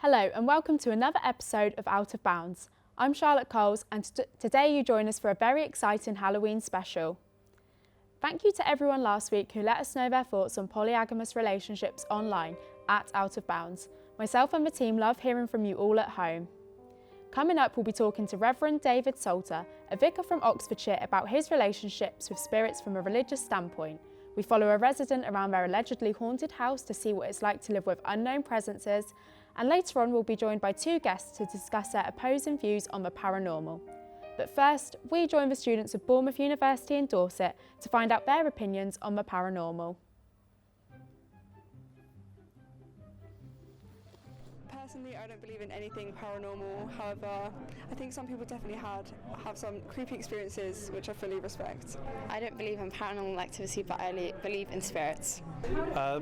Hello and welcome to another episode of Out of Bounds. I'm Charlotte Coles and today you join us for a very exciting Halloween special. Thank you to everyone last week who let us know their thoughts on polygamous relationships online at Out of Bounds. Myself and the team love hearing from you all at home. Coming up, we'll be talking to Reverend David Salter, a vicar from Oxfordshire, about his relationships with spirits from a religious standpoint. We follow a resident around their allegedly haunted house to see what it's like to live with unknown presences, and later on we'll be joined by two guests to discuss their opposing views on the paranormal. But first, we join the students of Bournemouth University in Dorset to find out their opinions on the paranormal. Personally, I don't believe in anything paranormal. However, I think some people definitely have some creepy experiences, which I fully respect. I don't believe in paranormal activity, but I believe in spirits.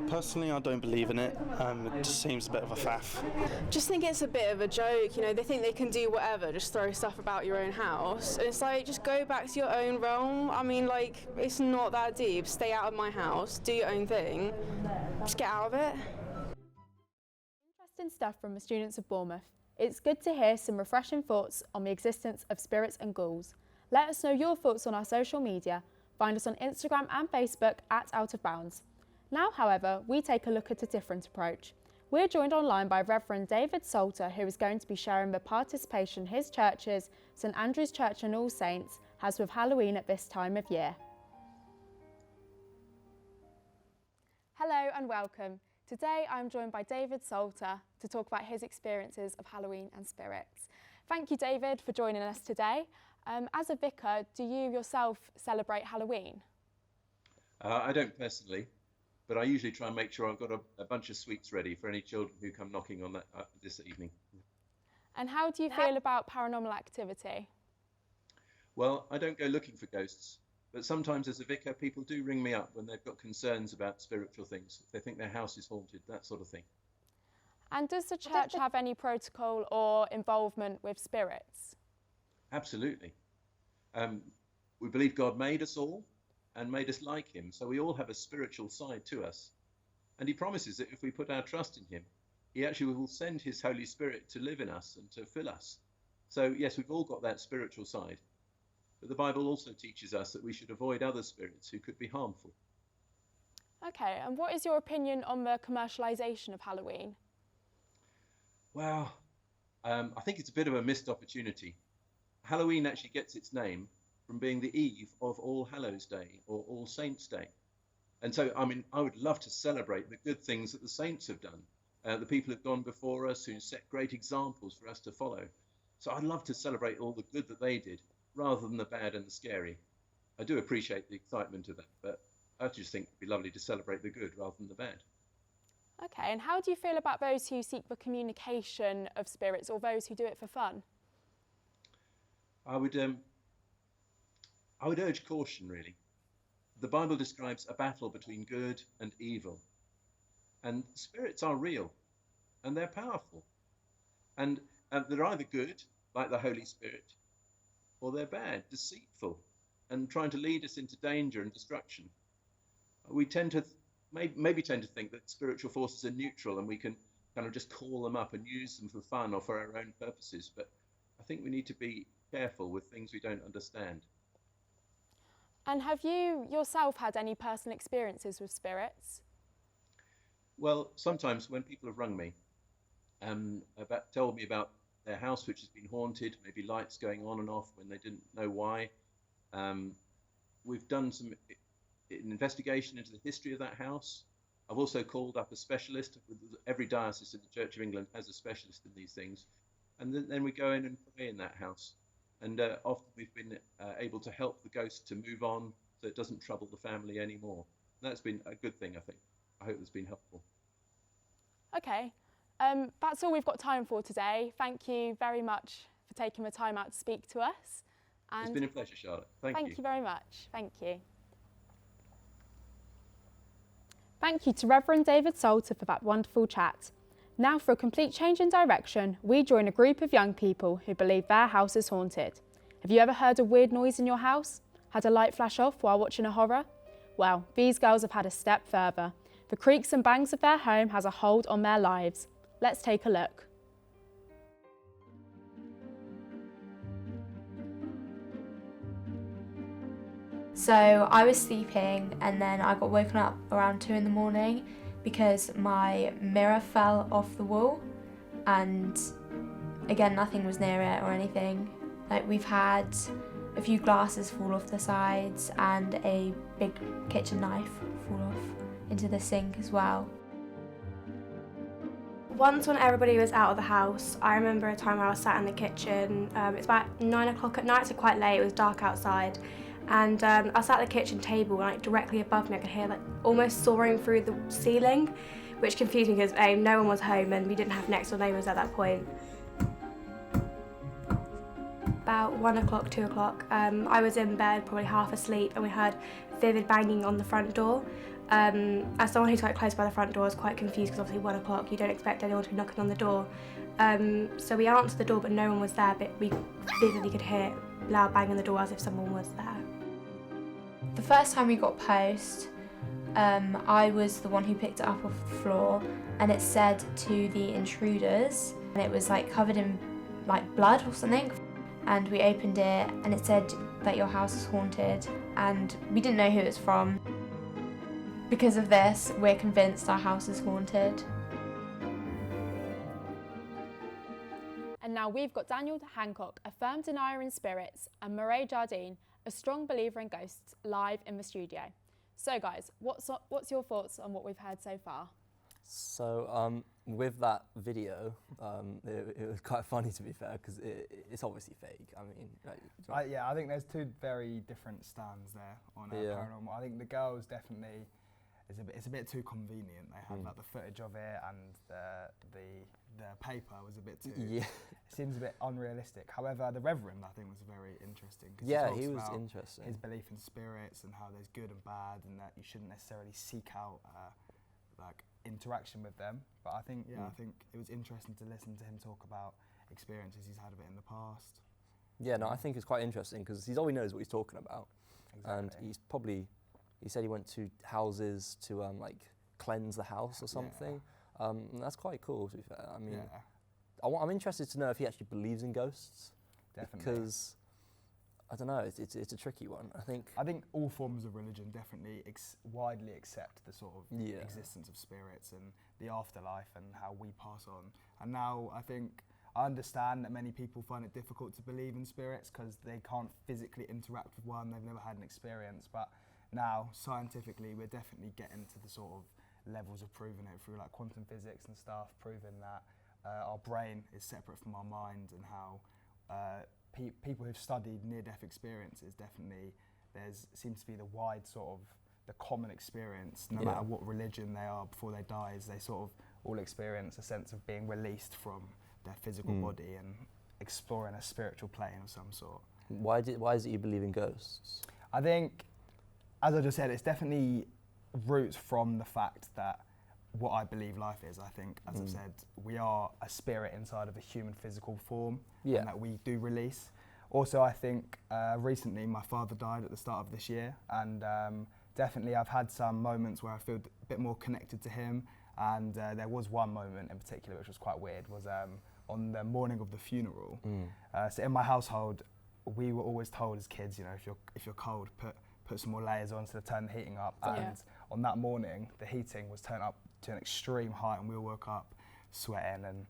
Personally, I don't believe in it. It just seems a bit of a faff. Just think it's a bit of a joke, you know, they think they can do whatever, just throw stuff about your own house. And it's like, just go back to your own realm. I mean, like, it's not that deep. Stay out of my house, do your own thing, just get out of it. Interesting stuff from the students of Bournemouth. It's good to hear some refreshing thoughts on the existence of spirits and ghouls. Let us know your thoughts on our social media. Find us on Instagram and Facebook at Out of Bounds. Now, however, we take a look at a different approach. We're joined online by Reverend David Salter, who is going to be sharing the participation his churches, St Andrew's Church and All Saints, has with Halloween at this time of year. Hello and welcome. Today I'm joined by David Salter to talk about his experiences of Halloween and spirits. Thank you, David, for joining us today. As a vicar, do you yourself celebrate Halloween? I don't personally, but I usually try and make sure I've got a bunch of sweets ready for any children who come knocking on that this evening. And how do you feel about paranormal activity? Well, I don't go looking for ghosts, but sometimes as a vicar, people do ring me up when they've got concerns about spiritual things. If they think their house is haunted, that sort of thing. And does the church have any protocol or involvement with spirits? Absolutely. We believe God made us all and made us like him, so we all have a spiritual side to us. And he promises that if we put our trust in him, he actually will send his Holy Spirit to live in us and to fill us. So yes, we've all got that spiritual side. But the Bible also teaches us that we should avoid other spirits who could be harmful. Okay, and what is your opinion on the commercialisation of Halloween? Well, I think it's a bit of a missed opportunity. Halloween actually gets its name from being the eve of All Hallows Day or All Saints Day. And so, I mean, I would love to celebrate the good things that the saints have done, the people who've gone before us, who set great examples for us to follow. So I'd love to celebrate all the good that they did, rather than the bad and the scary. I do appreciate the excitement of that, but I just think it'd be lovely to celebrate the good rather than the bad. Okay, and how do you feel about those who seek the communication of spirits or those who do it for fun? I would urge caution, really. The Bible describes a battle between good and evil. And spirits are real, and they're powerful. And they're either good, like the Holy Spirit, or they're bad, deceitful, and trying to lead us into danger and destruction. We tend to maybe tend to think that spiritual forces are neutral and we can kind of just call them up and use them for fun or for our own purposes. But I think we need to be careful with things we don't understand. And have you yourself had any personal experiences with spirits? Well, sometimes when people have rung me, told me about their house which has been haunted, maybe lights going on and off when they didn't know why. We've done some investigation into the history of that house. I've also called up a specialist. Every diocese in the Church of England has a specialist in these things. And then we go in and pray in that house. And often we've been able to help the ghost to move on so it doesn't trouble the family anymore. And that's been a good thing, I think. I hope it's been helpful. Okay. That's all we've got time for today. Thank you very much for taking the time out to speak to us. And it's been a pleasure, Charlotte. Thank you. Thank you very much. Thank you. Thank you to Reverend David Salter for that wonderful chat. Now, for a complete change in direction, we join a group of young people who believe their house is haunted. Have you ever heard a weird noise in your house? Had a light flash off while watching a horror? Well, these girls have had a step further. The creaks and bangs of their home has a hold on their lives. Let's take a look. So I was sleeping and then I got woken up around 2 in the morning because my mirror fell off the wall, and again, nothing was near it or anything. Like, we've had a few glasses fall off the sides and a big kitchen knife fall off into the sink as well. Once when everybody was out of the house, I remember a time where I was sat in the kitchen. It's about 9 o'clock at night, so quite late, it was dark outside. And I sat at the kitchen table, and like directly above me I could hear like almost soaring through the ceiling, which confused me because no one was home and we didn't have next door neighbours at that point. About 1 o'clock, 2 o'clock, I was in bed, probably half asleep, and we heard vivid banging on the front door. As someone who's quite close by the front door, I was quite confused because obviously 1 o'clock, you don't expect anyone to be knocking on the door. So we answered the door, but no one was there, but we vividly could hear loud banging on the door as if someone was there. The first time we got post, I was the one who picked it up off the floor, and it said to the intruders, and it was like covered in like blood or something, and we opened it and it said that your house is haunted, and we didn't know who it was from. Because of this, we're convinced our house is haunted. And now we've got Daniel Hancock, a firm denier in spirits, and Murray Jardine, a strong believer in ghosts, live in the studio. So guys, what's your thoughts on what we've heard so far? So with that video, it was quite funny, to be fair, because it's obviously fake. I mean, I think there's two very different stands there on paranormal. I think the girls definitely it's a bit too convenient. They had like the footage of it, and the paper was a bit too. Yeah. It seems a bit unrealistic. However, the Reverend I think was very interesting. Yeah, he was interesting. His belief in spirits and how there's good and bad, and that you shouldn't necessarily seek out like interaction with them. But I think I think it was interesting to listen to him talk about experiences he's had of it in the past. Yeah, no, I think it's quite interesting because he always knows what he's talking about. Exactly. And he said he went to houses to like cleanse the house or something. Yeah. And that's quite cool, to be fair. I mean, I'm interested to know if he actually believes in ghosts. Definitely. Because I don't know, it's a tricky one. I think all forms of religion definitely widely accept the sort of existence of spirits and the afterlife and how we pass on. And now I understand that many people find it difficult to believe in spirits because they can't physically interact with one, they've never had an experience. But now, scientifically, we're definitely getting to the sort of levels of proving it through like quantum physics and stuff, proving that our brain is separate from our mind, and how people who've studied near-death experiences definitely seems to be the wide sort of the common experience, no matter what religion they are before they die, is they sort of all experience a sense of being released from their physical body and exploring a spiritual plane of some sort. Why is it you believe in ghosts? I think, as I just said, it's definitely roots from the fact that what I believe life is. I think, as I've said, we are a spirit inside of a human physical form, and that we do release. Also, I think recently my father died at the start of this year, and definitely I've had some moments where I feel a bit more connected to him, and there was one moment in particular which was quite weird, was on the morning of the funeral. So in my household, we were always told as kids, you know, if you're cold, put some more layers on to turn the heating up. And on that morning, the heating was turned up to an extreme height, and we all woke up sweating, and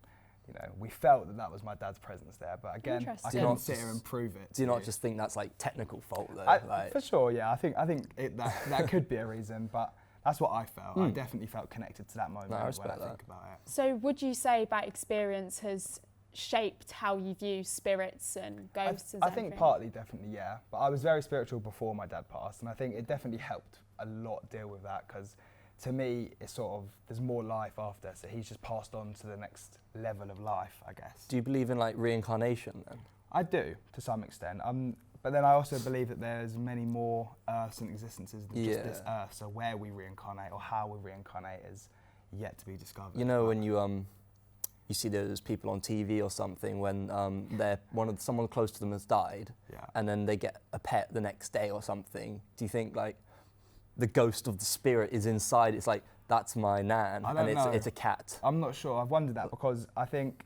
you know, we felt that was my dad's presence there. But again, I can't sit here and prove it. Do you not just think that's like technical fault though? For sure, yeah. I think that could be a reason, but that's what I felt. I definitely felt connected to that moment when I think about it. So would you say that experience has shaped how you view spirits and ghosts? I think partly, definitely, yeah. But I was very spiritual before my dad passed, and I think it definitely helped a lot deal with that, because to me, it's sort of, there's more life after, so he's just passed on to the next level of life, I guess. Do you believe in like reincarnation then? I do, to some extent. But then I also believe that there's many more Earths and existences than just this Earth, so where we reincarnate or how we reincarnate is yet to be discovered. You know, when you see those people on TV or something when someone close to them has died, and then they get a pet the next day or something. Do you think like the ghost of the spirit is inside? It's like, that's my nan, and it's a cat. I'm not sure. I've wondered that because I think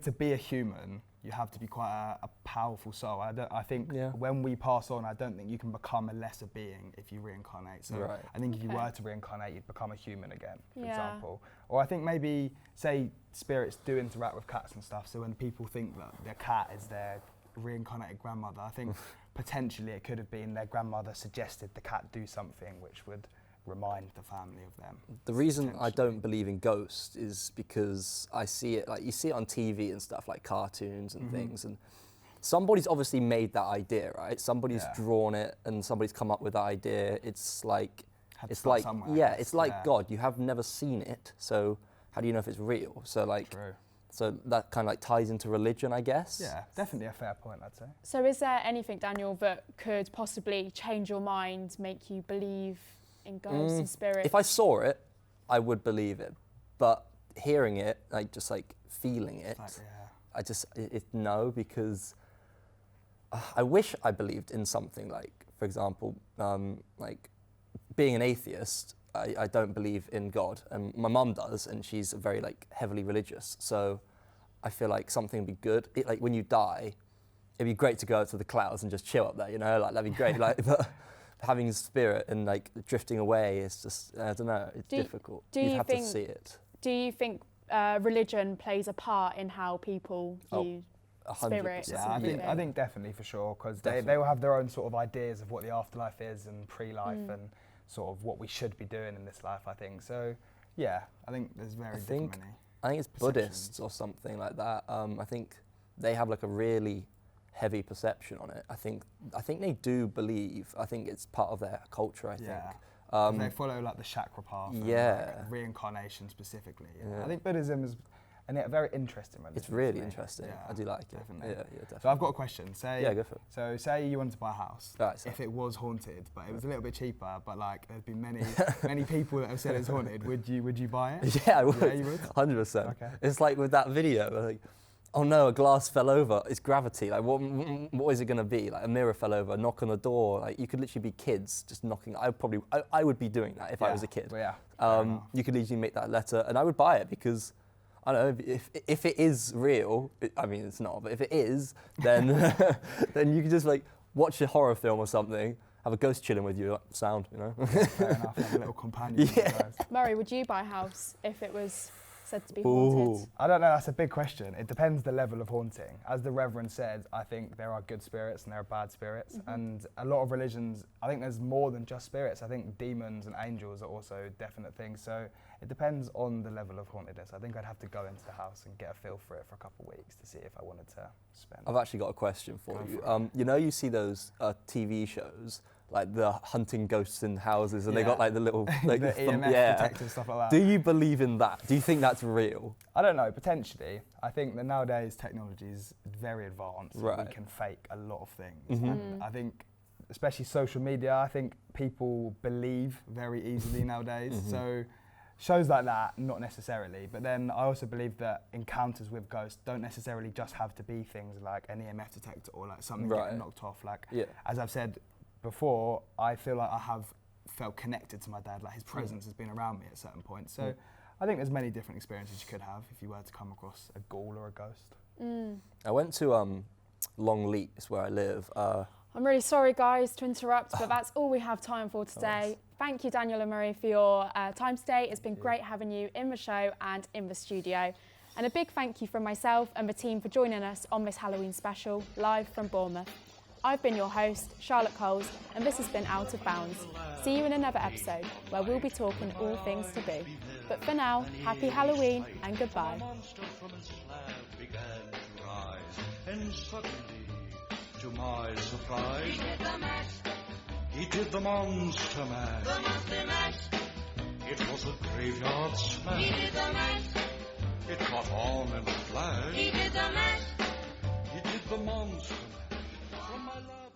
to be a human, you have to be quite a powerful soul. I think when we pass on, I don't think you can become a lesser being if you reincarnate. So I think if you were to reincarnate, you'd become a human again, for example. Or I think maybe, say, spirits do interact with cats and stuff, so when people think that their cat is their reincarnated grandmother, I think potentially it could have been their grandmother suggested the cat do something which would remind the family of them. The reason I don't believe in ghosts is because I see it, like you see it on TV and stuff, like cartoons and things, and somebody's obviously made that idea, right? Somebody's drawn it and somebody's come up with that idea. It's like, it's like God. You have never seen it, so how do you know if it's real? So like, so that kind of like ties into religion, I guess. Yeah, definitely a fair point, I'd say. So is there anything, Daniel, that could possibly change your mind, make you believe in ghosts and spirits? If I saw it, I would believe it, but hearing it, like just like feeling it, I just no, because I wish I believed in something like, for example, like being an atheist. I don't believe in God, and my mum does, and she's very like heavily religious. So I feel like something would be good. Like when you die, it'd be great to go up to the clouds and just chill up there, you know, like that'd be great. Like, but having a spirit and like drifting away is just, I don't know, it's difficult. You'd have to see it. Do you think religion plays a part in how people view spirits? Yeah, I think definitely for sure, because they will have their own sort of ideas of what the afterlife is and pre-life and sort of what we should be doing in this life, I think. So yeah, I think there's I think it's Buddhists or something like that. I think they have like a really heavy perception on it. I think they do believe. I think it's part of their culture. I think they follow like the chakra path. And, like, reincarnation specifically. I think Buddhism is a very interesting religion. It's really interesting. I do like it. Definitely. Yeah, definitely. So I've got a question. Go for it. So say you wanted to buy a house. Right, so if it was haunted, but it was a little bit cheaper, but like there's been many people that have said it's haunted. Would you buy it? Yeah, I would. Yeah, you would. 100%. Okay. It's like with that video, like, oh no, a glass fell over. It's gravity. Like, what is it going to be? Like, a mirror fell over, a knock on the door. Like, you could literally be kids just knocking. I would be doing that if I was a kid. Well, you could literally make that letter, and I would buy it because, I don't know, if it is real, I mean, it's not, but if it is, then then you could just like watch a horror film or something, have a ghost chilling with you, like, sound, you know. Fair enough, have a little companion. Murray, would you buy a house if it was said to be haunted? I don't know, that's a big question. It depends the level of haunting. As the Reverend said, I think there are good spirits and there are bad spirits, and a lot of religions, I think there's more than just spirits. I think demons and angels are also definite things, so it depends on the level of hauntedness. I think I'd have to go into the house and get a feel for it for a couple of weeks to see if I wanted to spend. I've actually got a question for you. You know, you see those TV shows, like the hunting ghosts in houses, and they got like the little like the EMF detectors, stuff like that. Do you believe in that? Do you think that's real? I don't know, potentially. I think that nowadays technology is very advanced. Right. And we can fake a lot of things. And I think, especially social media, I think people believe very easily nowadays. So shows like that, not necessarily. But then I also believe that encounters with ghosts don't necessarily just have to be things like an EMF detector or like something getting knocked off. Like, as I've said before, I feel like I have felt connected to my dad, like his presence has been around me at certain points. So I think there's many different experiences you could have if you were to come across a ghoul or a ghost. I went to Longleat, is where I live. I'm really sorry, guys, to interrupt, but that's all we have time for today. Thank you, Daniel and Murray, for your time today. It's been great having you in the show and in the studio. And a big thank you from myself and the team for joining us on this Halloween special, live from Bournemouth. I've been your host, Charlotte Coles, and this has been Out of Bounds. See you in another episode where we'll be talking all things taboo. But for now, happy Halloween and goodbye. And suddenly, to my surprise, he did the monster mash. It was a graveyard smash.